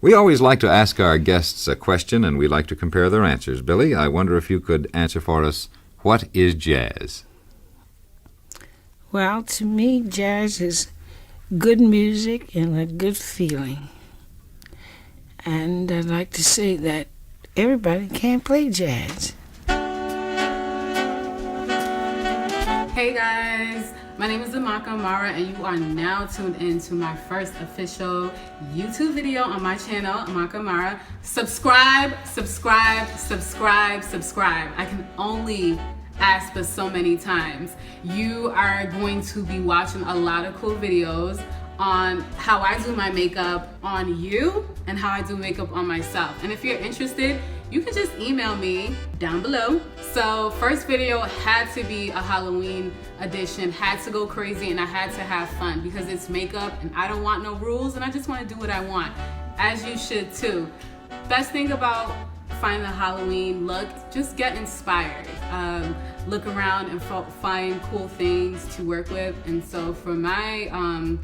We always like to ask our guests a question, and we like to compare their answers. Billie, I wonder if you could answer for us, what is jazz? Well, to me, jazz is good music and a good feeling. And I'd like to say that everybody can play jazz. Hey guys, my name is Amara, and you are now tuned in to my first official YouTube video on my channel, Amara. Subscribe. I can only ask for so many times. You are going to be watching a lot of cool videos on how I do my makeup on you and how I do makeup on myself. And if you're interested, you can just email me down below. So first video had to be a Halloween edition, had to go crazy, and I had to have fun because it's makeup and I don't want no rules and I just want to do what I want, as you should too. Best thing about finding a Halloween look, just get inspired. Look around and find cool things to work with. And so for my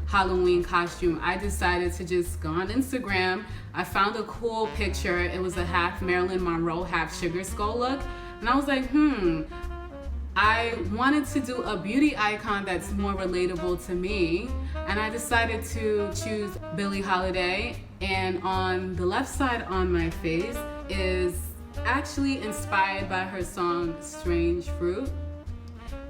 Halloween costume, I decided to just go on Instagram. I found a cool picture. It was a half Marilyn Monroe, half Sugar Skull look. And I was like, I wanted to do a beauty icon that's more relatable to me. And I decided to choose Billie Holiday. And on the left side on my face is actually inspired by her song Strange Fruit,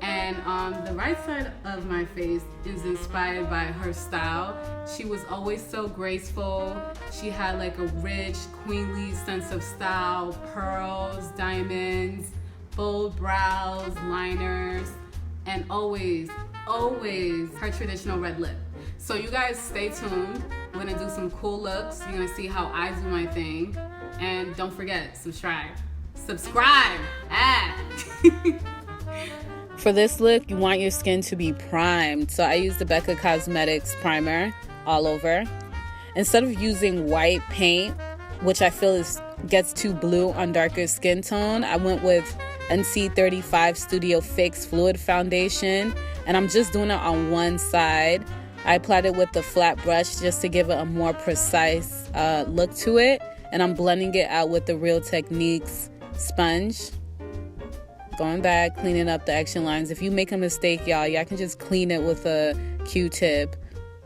and on the right side of my face is inspired by her style. She was always so graceful. She had like a rich, queenly sense of style, pearls, diamonds, bold brows, liners, and always her traditional red lip. So you guys stay tuned. We're gonna do some cool looks. You're gonna see how I do my thing. And don't forget, subscribe. For this look, you want your skin to be primed. So I use the Becca Cosmetics primer all over. Instead of using white paint, which I feel gets too blue on darker skin tone, I went with NC35 Studio Fix Fluid Foundation. And I'm just doing it on one side. I applied it with the flat brush just to give it a more precise look to it. And I'm blending it out with the Real Techniques sponge. Going back, cleaning up the action lines. If you make a mistake, y'all can just clean it with a Q-tip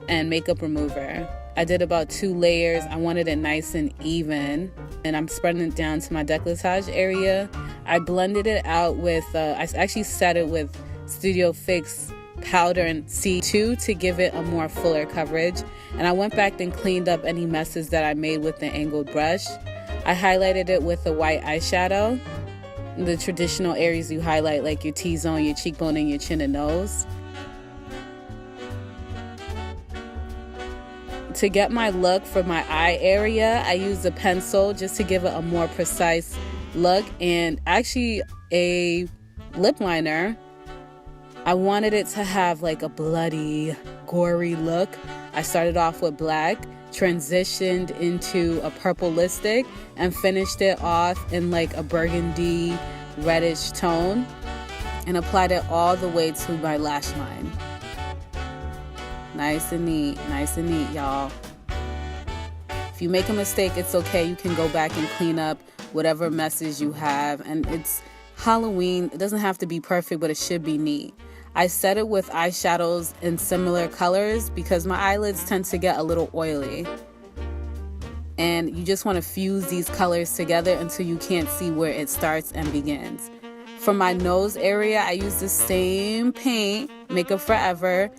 and makeup remover. I did about 2 layers. I wanted it nice and even. And I'm spreading it down to my décolletage area. I blended it out with, I actually set it with Studio Fix powder and C2 to give it a more fuller coverage. And I went back and cleaned up any messes that I made with the angled brush. I highlighted it with a white eyeshadow, the traditional areas you highlight, like your T-zone, your cheekbone, and your chin and nose. To get my look for my eye area, I used a pencil just to give it a more precise look, and actually a lip liner. I wanted it to have like a bloody, gory look. I started off with black, transitioned into a purple lipstick, and finished it off in like a burgundy reddish tone, and applied it all the way to my lash line. Nice and neat, y'all. If you make a mistake, it's okay. You can go back and clean up whatever messes you have. And it's Halloween. It doesn't have to be perfect, but it should be neat. I set it with eyeshadows in similar colors because my eyelids tend to get a little oily. And you just want to fuse these colors together until you can't see where it starts and begins. For my nose area, I use the same paint, Makeup Forever,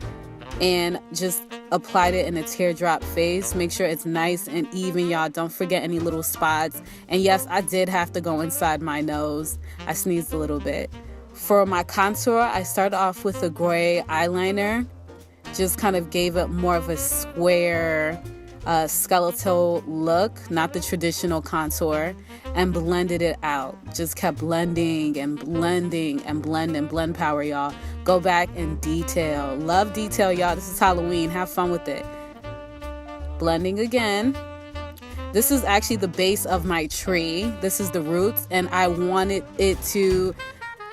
and just applied it in a teardrop face. Make sure it's nice and even, y'all. Don't forget any little spots. And yes, I did have to go inside my nose. I sneezed a little bit. For my contour, I started off with a gray eyeliner. Just kind of gave it more of a square, skeletal look, not the traditional contour, and blended it out. Just kept blending and blending and blending. Blend power, y'all. Go back and detail. Love detail, y'all. This is Halloween. Have fun with it. Blending again. This is actually the base of my tree. This is the roots, and I wanted it to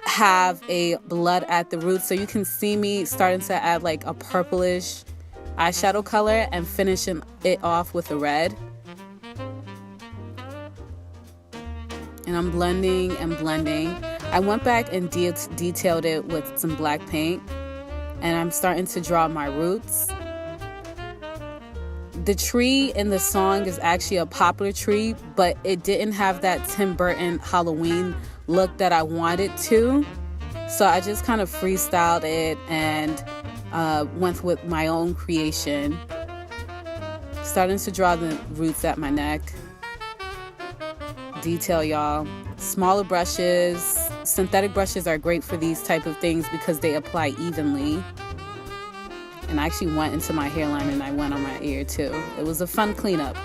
have a blood at the roots, so you can see me starting to add like a purplish eyeshadow color and finishing it off with a red. And I'm blending and blending. I went back and detailed it with some black paint. And I'm starting to draw my roots. The tree in the song is actually a poplar tree, but it didn't have that Tim Burton Halloween look that I wanted to. So I just kind of freestyled it and went with my own creation. Starting to draw the roots at my neck. Detail, y'all. Smaller brushes. Synthetic brushes are great for these type of things because they apply evenly. And I actually went into my hairline and I went on my ear too. It was a fun cleanup.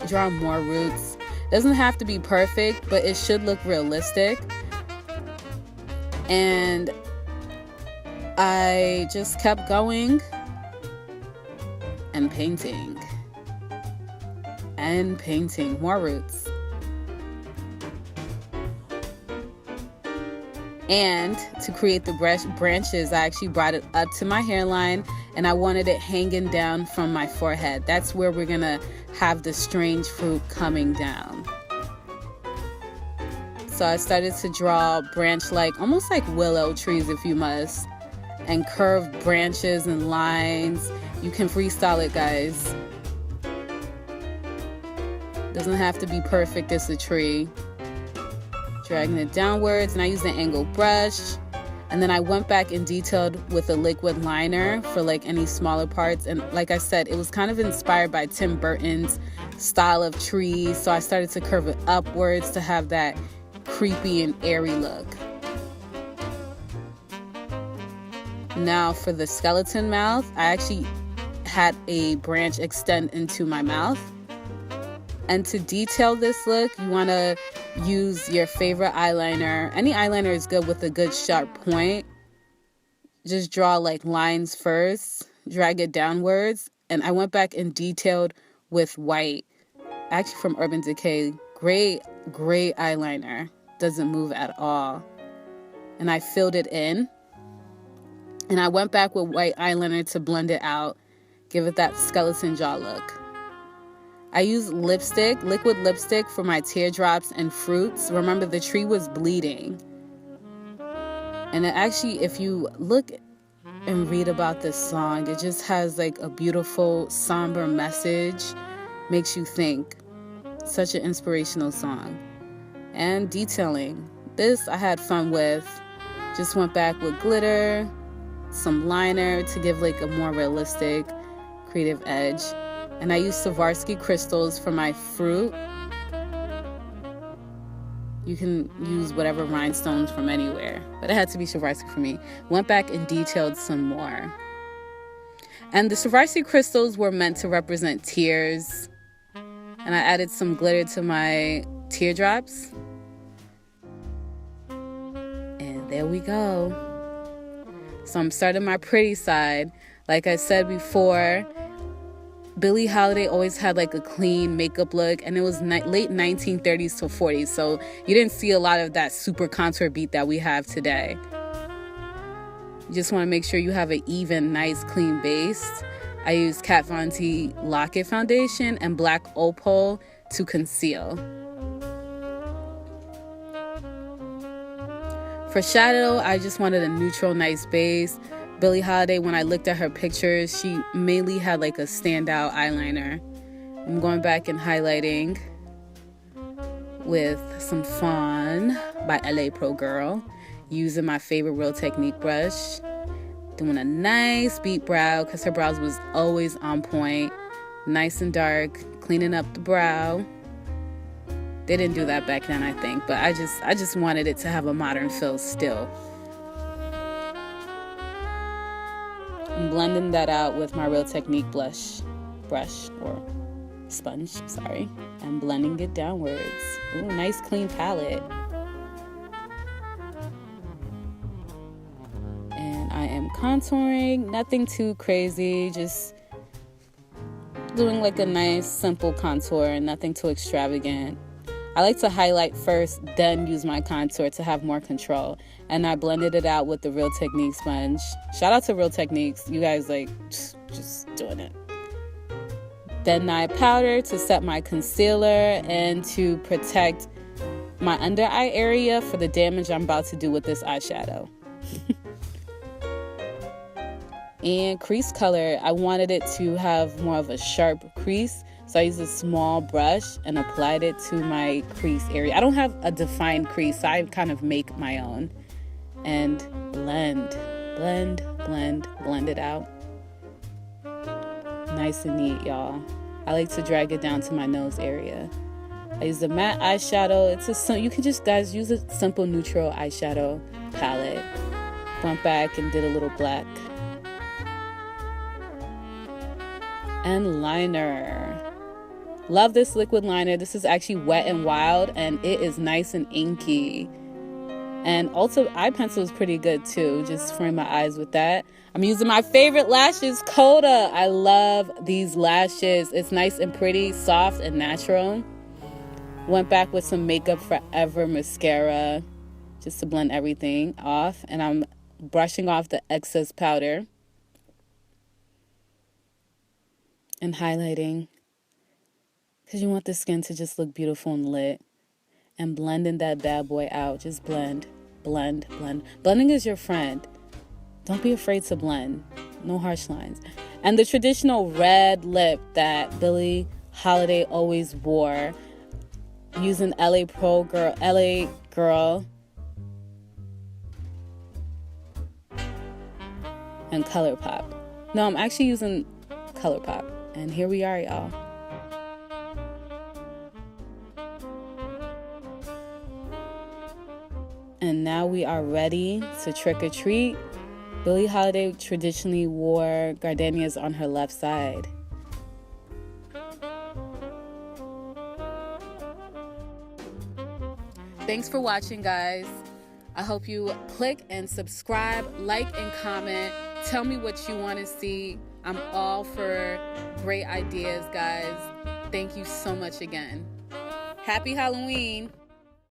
Draw more roots. Doesn't have to be perfect, but it should look realistic. And I just kept going and painting. And painting more roots. And to create the branches, I actually brought it up to my hairline and I wanted it hanging down from my forehead. That's where we're gonna have the strange fruit coming down. So I started to draw branch-like, almost like willow trees if you must, and curved branches and lines. You can freestyle it, guys. Doesn't have to be perfect, it's a tree. Dragging it downwards, and I used an angled brush, and then I went back and detailed with a liquid liner for like any smaller parts. And like I said, it was kind of inspired by Tim Burton's style of trees, so I started to curve it upwards to have that creepy and airy look. Now for the skeleton mouth, I actually had a branch extend into my mouth. And to detail this look, you want to use your favorite eyeliner. Any eyeliner is good with a good sharp point. Just draw like lines first, drag it downwards, and I went back and detailed with white. Actually from Urban Decay, great eyeliner. Doesn't move at all. And I filled it in. And I went back with white eyeliner to blend it out, give it that skeleton jaw look. I used lipstick, liquid lipstick for my teardrops and fruits. Remember, the tree was bleeding. And it actually, if you look and read about this song, it just has like a beautiful, somber message. Makes you think. Such an inspirational song. And detailing. This I had fun with. Just went back with glitter, some liner to give like a more realistic, creative edge. And I used Swarovski crystals for my fruit. You can use whatever rhinestones from anywhere, but it had to be Swarovski for me. Went back and detailed some more. And the Swarovski crystals were meant to represent tears. And I added some glitter to my teardrops. And there we go. So I'm starting my pretty side. Like I said before, Billie Holiday always had like a clean makeup look, and it was late 1930s to 40s, so you didn't see a lot of that super contour beat that we have today. You just want to make sure you have an even, nice, clean base. I used Kat Von D Lock-It Foundation and Black OPAL to conceal. For shadow, I just wanted a neutral, nice base. Billie Holiday, when I looked at her pictures, she mainly had like a standout eyeliner. I'm going back and highlighting with some FAWN by LA Pro Girl, using my favorite Real Technique brush, doing a nice beat brow because her brows was always on point, nice and dark, cleaning up the brow. They didn't do that back then, I think, but I just wanted it to have a modern feel still. I'm blending that out with my Real Technique brush or sponge, sorry. I'm blending it downwards. Ooh, nice clean palette. And I am contouring, nothing too crazy, just doing like a nice simple contour, nothing too extravagant. I like to highlight first, then use my contour to have more control. And I blended it out with the Real Technique sponge. Shout out to Real Techniques. You guys like just doing it. Then eye powder to set my concealer and to protect my under eye area for the damage I'm about to do with this eyeshadow. And crease color, I wanted it to have more of a sharp crease, so I used a small brush and applied it to my crease area. I don't have a defined crease, so I kind of make my own. And blend it out. Nice and neat, y'all. I like to drag it down to my nose area. I use the matte eyeshadow. You can just, guys, use a simple neutral eyeshadow palette. Went back and did a little black. And liner. Love this liquid liner. This is actually Wet n Wild, and it is nice and inky. And Ulta eye pencil is pretty good too. Just frame my eyes with that. I'm using my favorite lashes, Coda. I love these lashes. It's nice and pretty, soft and natural. Went back with some Makeup Forever mascara just to blend everything off. And I'm brushing off the excess powder. And highlighting, because you want the skin to just look beautiful and lit. And blending that bad boy out. Just blend. Blending is your friend. Don't be afraid to blend. No harsh lines. And the traditional red lip that Billie Holiday always wore, using LA Girl and ColourPop. No, I'm actually using ColourPop. And here we are, y'all. And now we are ready to trick or treat. Billie Holiday traditionally wore gardenias on her left side. Thanks for watching, guys. I hope you click and subscribe, like and comment. Tell me what you want to see. I'm all for great ideas, guys. Thank you so much again. Happy Halloween.